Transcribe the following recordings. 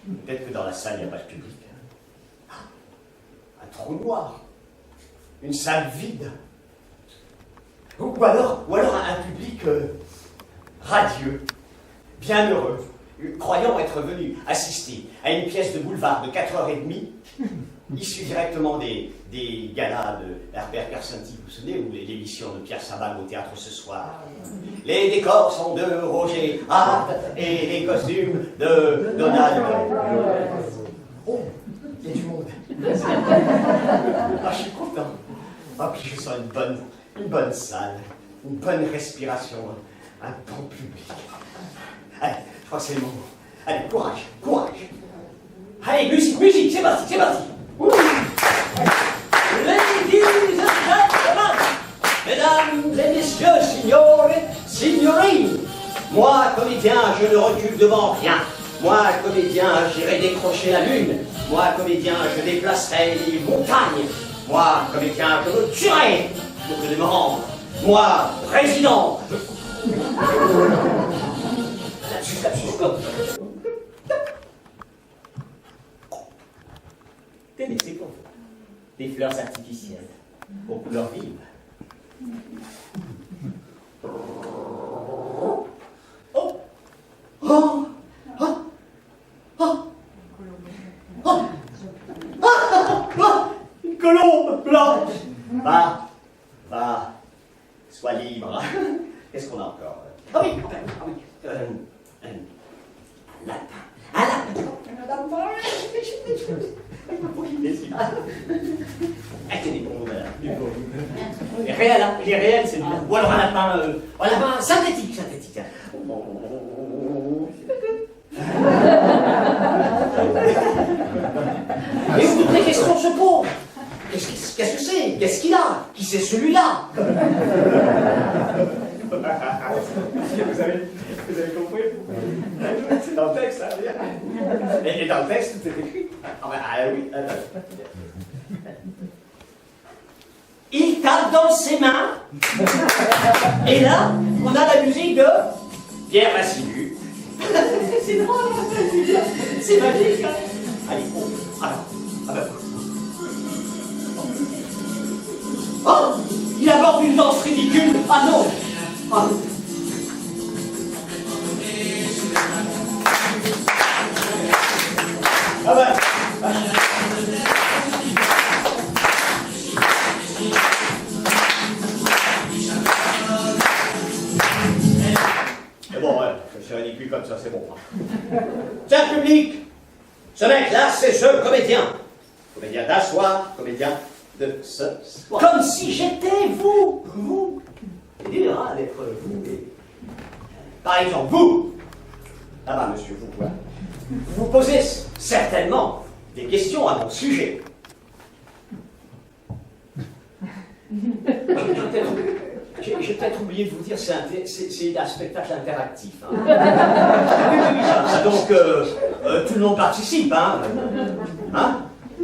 Peut-être que dans la salle, il n'y a pas de public. Un trou noir. Une salle vide. Ou alors un public radieux, bienheureux, croyant être venu assister à une pièce de boulevard de 4h30, issue directement des galas de Herbert Kersenty, vous vous souvenez, ou l'émission de Pierre Sabal au théâtre ce soir. Les décors sont de Roger Hart et les costumes de Donald. Oh, il y a du monde. Ah, je suis content. Ah, puis je sens une bonne salle, une bonne respiration, un bon public. Allez, je crois que c'est le moment. Allez, courage. Allez, musique, c'est parti. Ladies and gentlemen, mesdames et messieurs, signorines, moi, comédien, je ne recule devant rien. Moi, comédien, j'irai décrocher la lune. Moi, comédien, je déplacerai les montagnes. Moi, comédien, je me tuerai pour que de me rendre. Moi, président, lapsus, comme. Tenez, c'est pour vous. Des fleurs artificielles, aux couleurs vives. Une colombe blanche. Va, sois libre. Qu'est-ce qu'on a encore? Ah oui. Un lapin. Tenez, bon, il est réel, c'est bien. Ou alors un lapin synthétique. Et toutes les questions se posent. Qu'est-ce que c'est? Qu'est-ce qu'il a? Qui c'est celui-là? Vous avez compris? C'est dans le texte, hein? Et dans le texte, tout est écrit. Oui. Il tape dans ses mains. Et là, on a la musique de Pierre Massilu. C'est drôle, c'est magique. Allez, oh, il aborde une danse ridicule. Ah non. C'est bon, ouais, je suis ridicule comme ça, c'est bon. Tiens, public, ce mec-là, c'est ce comédien. Comédien d'asseoir, comédien de ce soir. Comme si j'étais vous. C'est dur, hein, d'être vous. Par exemple, vous. Là-bas, monsieur, vous, quoi. Vous posez certainement des questions à mon sujet. J'ai peut-être oublié de vous dire, c'est un spectacle interactif. Hein. Donc, tout le monde participe. Hein.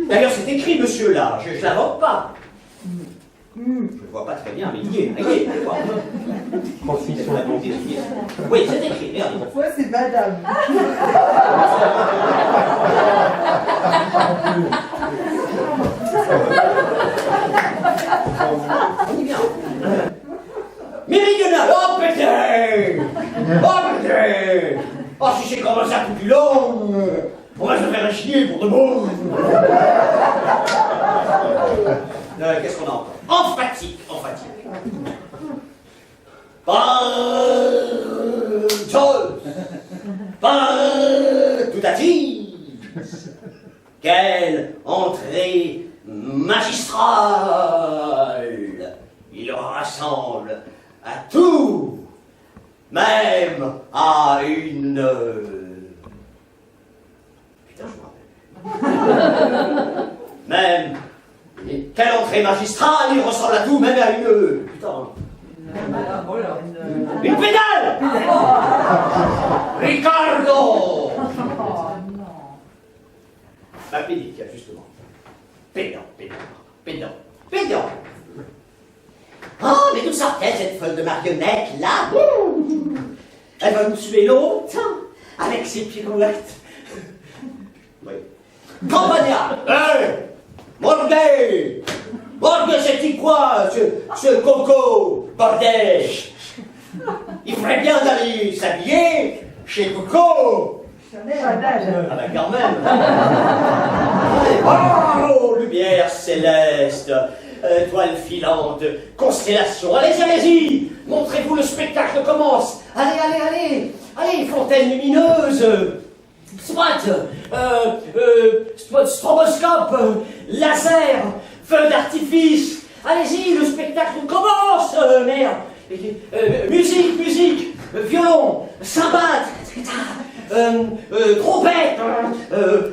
D'ailleurs, c'est écrit, monsieur, là. Je ne l'invente pas. Je ne vois pas très bien, mais il y est. Oui, c'est écrit, regardez. Moi, c'est madame. On y vient. Méridional, oh pété! Oh, si c'est comme ça tout du long, on va se faire chier pour de bon. Qu'est-ce qu'on a encore? Emphatique. Tout à dit. Quelle entrée magistrale! Il rassemble à tout, même à une... Putain, je me rappelle. Même... Quelle entrée magistrale, il ressemble à tout, même à une... Putain. Une pédale. Ricardo. Ma pédicure, justement. Pédant. Oh, mais d'où sort-elle, cette folle de marionnette, là? Elle va nous tuer longtemps, avec ses pirouettes. Oui. Campagna. Morgue. Morgue, c'est quoi, ce coco, bordel? Il ferait bien d'aller s'habiller chez Coco. Chanel. Ah ben quand même. Oh, lumière céleste, toile filante, constellation. Allez-y, allez-y. Montrez-vous, le spectacle commence. Allez, allez, allez. Allez, fontaine lumineuse. Stroboscope, laser, feu d'artifice. Allez-y, le spectacle commence. Merde. Musique, musique, violon, cymbale, trompette,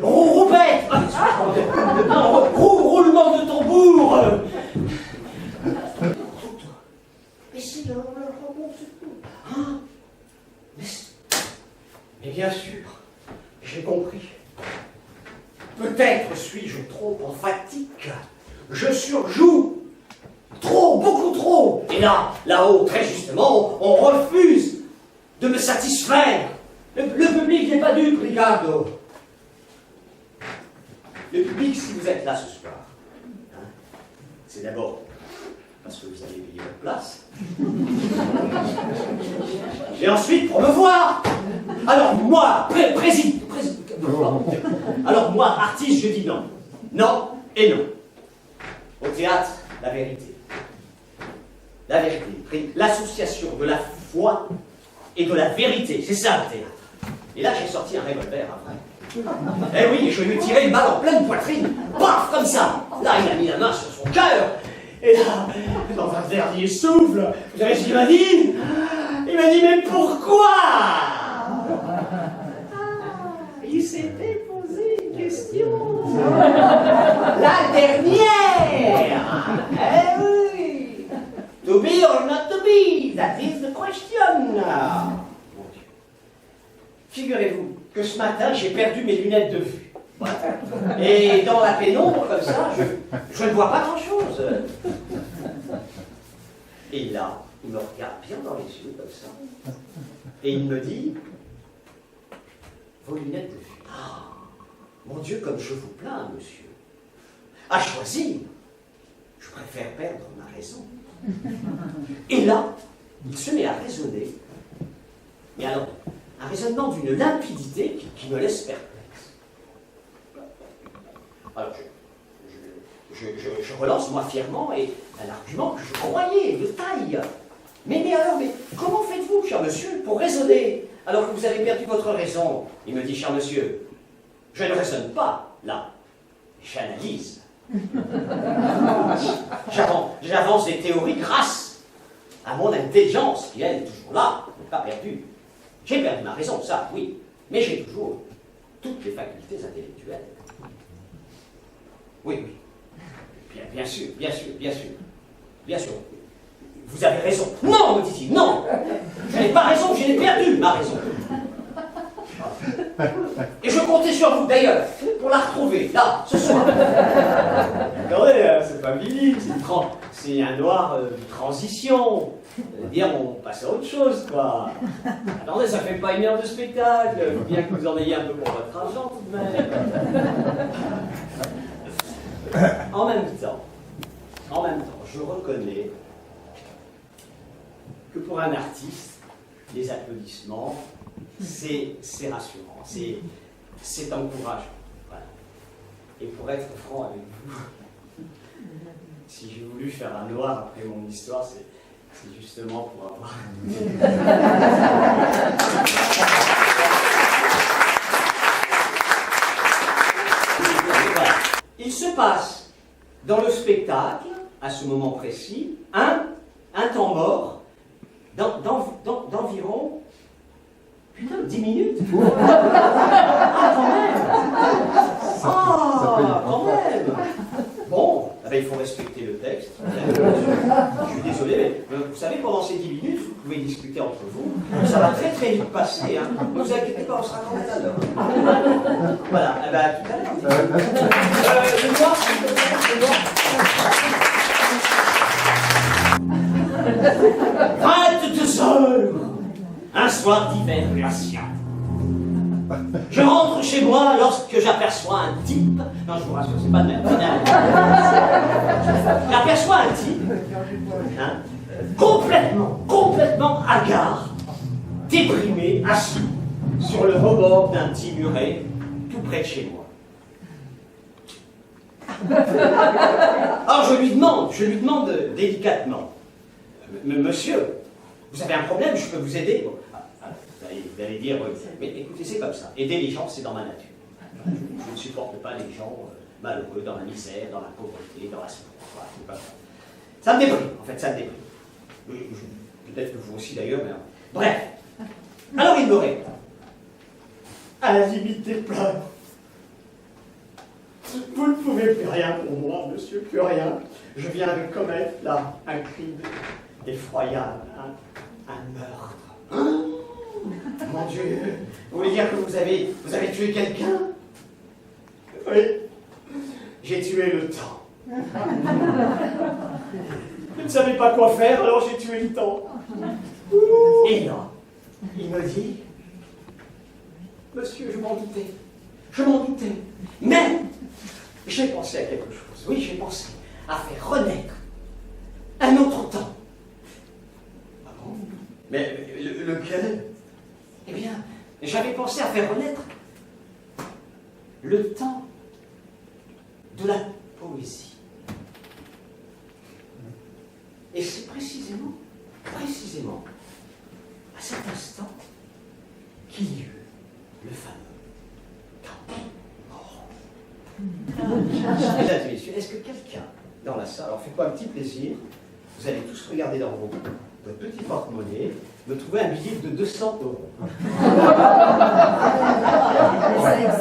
roupette, roulement de tambour. Mais si, c'est tout. Hein? Mais bien sûr, j'ai compris. Peut-être suis-je trop en fatigue. Je surjoue. Trop, beaucoup trop. Et là-haut, très justement, on refuse de me satisfaire. Le public n'est pas dupe, Ricardo. Le public, si vous êtes là ce soir, hein, c'est d'abord parce que vous avez payé votre place. Et ensuite pour me voir. Alors moi, alors moi, artiste, je dis non. Non et non. Au théâtre, la vérité. La vérité, l'association de la foi et de la vérité, c'est ça le théâtre. Et là, j'ai sorti un revolver après. Eh oui, je lui ai tiré une balle en pleine poitrine, paf, comme ça. Là, il a mis la main sur son cœur. Et là, dans un dernier souffle, vous savez ce qu'il m'a dit? Il m'a dit, mais pourquoi? Il s'était posé une question. La dernière. Eh oui. To be or not to be, that is the question. Mon Dieu. Figurez-vous que ce matin, j'ai perdu mes lunettes de vue. Et dans la pénombre, comme ça, je ne vois pas grand-chose. Et là, il me regarde bien dans les yeux, comme ça. Et il me dit, vos lunettes de vue. Ah, mon Dieu, comme je vous plains, monsieur. À choisir, je préfère perdre ma raison. Et là, il se met à raisonner, mais alors, un raisonnement d'une limpidité qui me laisse perplexe. Alors, je relance moi fièrement et un argument que je croyais de taille. Mais comment faites-vous, cher monsieur, pour raisonner alors que vous avez perdu votre raison? Il me dit, cher monsieur, je ne raisonne pas, là, j'analyse. J'avance des théories grâce à mon intelligence qui, elle, est toujours là, n'est pas perdue. J'ai perdu ma raison, ça, oui, mais j'ai toujours toutes les facultés intellectuelles. Oui, oui, bien sûr, bien sûr, bien sûr, bien sûr. Vous avez raison. Non, me dit-il, non. Je n'ai pas raison, j'ai perdu ma raison. Et je comptais sur vous, d'ailleurs, pour la retrouver, là, ce soir. Attendez, c'est pas biblique, c'est un noir de transition. Dire, on passe à autre chose, quoi. Attendez, ça fait pas 1 heure de spectacle, faut bien que vous en ayez un peu pour votre argent, tout de même. En même temps, je reconnais que pour un artiste, les applaudissements, c'est rassurant, c'est encourageant. Voilà. Et pour être franc avec vous, si j'ai voulu faire un noir après mon histoire, c'est justement pour avoir... Voilà. Il se passe dans le spectacle, à ce moment précis, un temps mort d'environ 10 minutes. Ah, quand même. Quand même. Bon, il faut respecter le texte. Je suis désolé, mais vous savez, pendant ces 10 minutes, vous pouvez discuter entre vous. Ça va très très vite passer. Hein. Ne vous inquiétez pas, on sera quand même à l'heure. Voilà, à tout à l'heure. Le noir, s'il te plaît, le noir. 22 heures, un soir d'hiver glacial. Je rentre chez moi lorsque j'aperçois un type. Non, je vous rassure, c'est pas de même. J'aperçois un type, hein, complètement hagard, déprimé, assis sur le rebord d'un petit muret, tout près de chez moi. Alors je lui demande délicatement, monsieur, vous avez un problème, je peux vous aider? Bon, vous allez dire, mais écoutez, c'est comme ça. Aider les gens, c'est dans ma nature. Je ne supporte pas les gens malheureux, dans la misère, dans la pauvreté, dans la souffrance. Voilà, c'est pas ça. Ça me déprime, en fait, ça me déprime. Peut-être que vous aussi d'ailleurs, mais... Bref. Alors il me répond. À la limite des pleurs. Vous ne pouvez plus rien pour moi, monsieur, plus rien. Je viens de commettre, là, un crime effroyable, un meurtre. Hein? Mon Dieu, vous voulez dire que vous avez tué quelqu'un? Oui, j'ai tué le temps. Je ne savais pas quoi faire, alors j'ai tué le temps. Et là, il me dit, monsieur, je m'en doutais, mais j'ai pensé à quelque chose. Oui, j'ai pensé à faire renaître un autre temps. Ah bon? Mais lequel? Eh bien, j'avais pensé à faire renaître le temps de la poésie. Et c'est précisément, à cet instant, qu'il y eut le fameux temps mort. Mesdames et messieurs, est-ce que quelqu'un dans la salle, alors faites-moi un petit plaisir, vous allez tous regarder dans votre petit porte-monnaie, me trouver un billet de 200 €.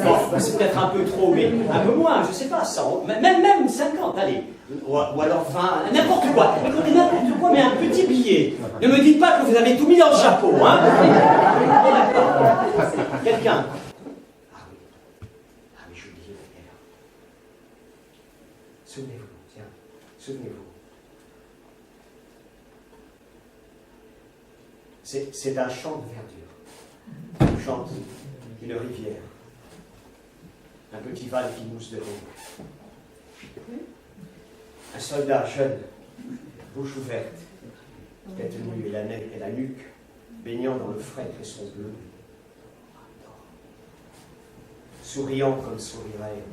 Bon, c'est peut-être un peu trop, mais un peu moins, je ne sais pas, 100, même 50, allez. Ou alors 20, n'importe quoi. Écoutez, n'importe quoi, mais un petit billet. Ne me dites pas que vous avez tout mis dans le chapeau, hein. Quelqu'un. Ah oui, j'ai oublié la guerre. Souvenez-vous, tiens, souvenez-vous. C'est un champ de verdure, chante une rivière, un petit val qui mousse de l'eau. Un soldat jeune, bouche ouverte, tête nue et la nuque baignant dans le frais cresson bleu, souriant comme sourirait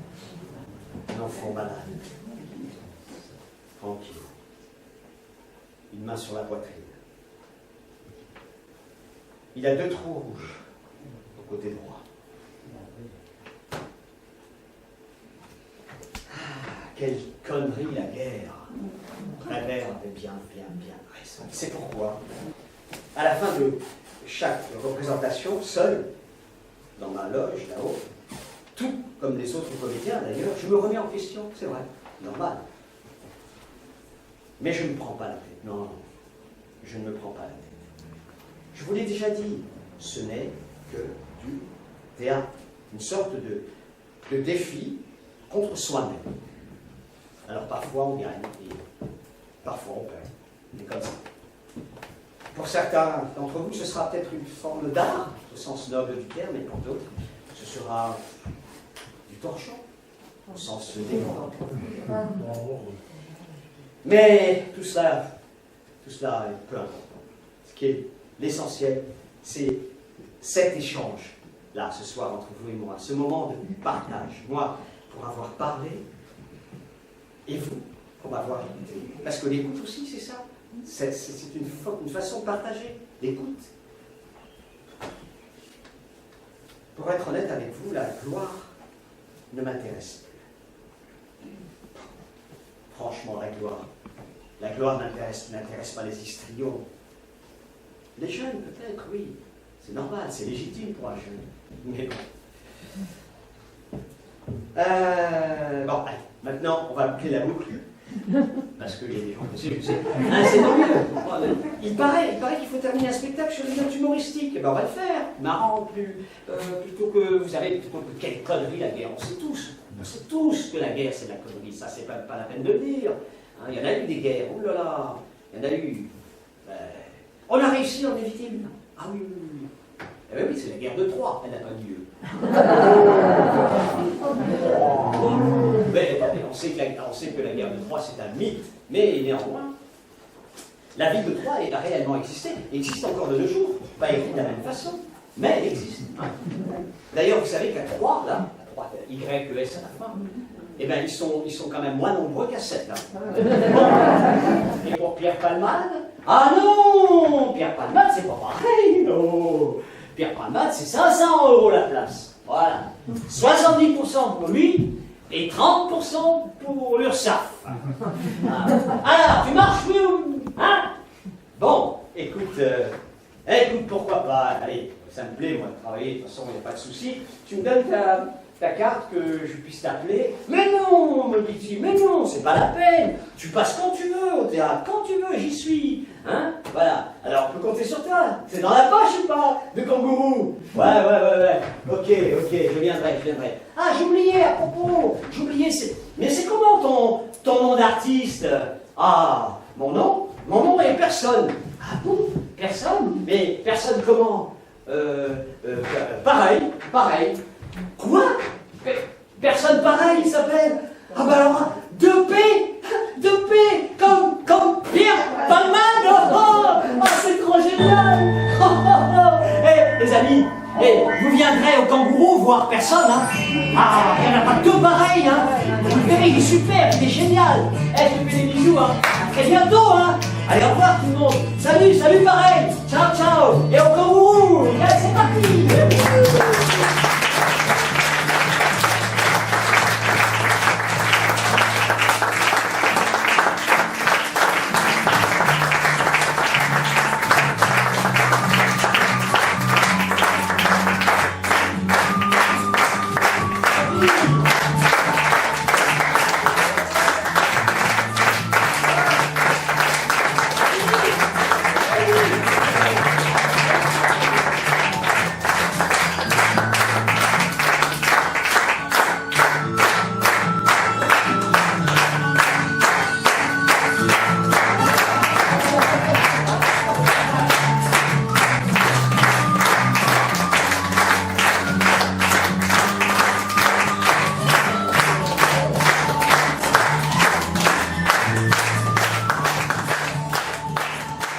un enfant malade, tranquille, une main sur la poitrine. Il a 2 trous rouges au côté droit. Ah, quelle connerie la guerre! Prévert avait bien raison. C'est pourquoi, à la fin de chaque représentation, seul, dans ma loge là-haut, tout comme les autres comédiens d'ailleurs, je me remets en question, c'est vrai, normal. Mais je ne me prends pas la tête. Non, je ne me prends pas la tête. Je vous l'ai déjà dit, ce n'est que du théâtre, une sorte de défi contre soi-même. Alors parfois on gagne et parfois on perd. C'est comme ça. Pour certains d'entre vous, ce sera peut-être une forme d'art, au sens noble du terme, et pour d'autres, ce sera du torchon, au sens dégradant. Mais tout cela est peu important. Ce qui est l'essentiel, c'est cet échange-là, ce soir, entre vous et moi, ce moment de partage. Moi, pour avoir parlé, et vous, pour m'avoir écouté. Parce que l'écoute aussi, c'est ça. C'est une façon de partager, l'écoute. Pour être honnête avec vous, la gloire ne m'intéresse plus. Franchement, la gloire n'intéresse pas les histrions. Les jeunes, peut-être, oui. C'est normal, c'est légitime pour un jeune. Mais bon. Bon, allez, maintenant, on va boucler la boucle. Parce qu'il y a des gens qui c'est normal. Il paraît qu'il faut terminer un spectacle sur des notes humoristiques. Eh ben, on va le faire. Marrant, plutôt que quelle connerie la guerre. On sait tous que la guerre, c'est de la connerie. Ça, c'est pas la peine de le dire. Hein, il y en a eu des guerres. Oh là là. Il y en a eu. On a réussi à en éviter une. Ah oui. Eh bien oui, c'est la guerre de Troie, elle n'a pas lieu. Mais on sait que la guerre de Troie, c'est un mythe, mais néanmoins, la ville de Troie a réellement existé, existe encore de nos jours, pas écrite de la même façon, mais elle existe. D'ailleurs, vous savez qu'à Troie, là, à Troie, YES à la fin, eh bien, ils sont quand même moins nombreux qu'à 7. Et pour Pierre Palmade, ah non, Pierre Palmade, c'est pas pareil, non. Pierre Palmade, c'est 500 € la place. Voilà. 70% pour lui et 30% pour l'URSSAF. Alors, tu marches, oui, hein? Bon, écoute, pourquoi pas? Allez, ça me plaît, moi, de travailler, de toute façon, il n'y a pas de souci. Tu me donnes ta carte que je puisse t'appeler. Mais non, me dit-il, mais non, c'est pas la peine. Tu passes quand tu veux au théâtre, quand tu veux, j'y suis. Hein? Voilà. Alors, on peut compter sur toi. C'est dans la poche ou pas? De kangourou? Ouais. Ok, je viendrai. Ah, j'oubliais, à propos, mais c'est comment ton nom d'artiste? Ah, mon nom est personne. Ah bon? Personne? Mais personne comment? Pareil. Quoi? Personne pareil, il s'appelle. Ah bah alors, 2P, comme Pierre Palmade. Oh, c'est trop génial. Les amis, vous viendrez au kangourou voir personne, hein? Ah, il n'y en a pas deux pareils, hein? Vous verrez, il est super, il est génial. Je vous fais des bisous, hein? À très bientôt, hein? Allez, au revoir tout le monde. Salut pareil. Ciao. Et au kangourou. Allez, c'est parti.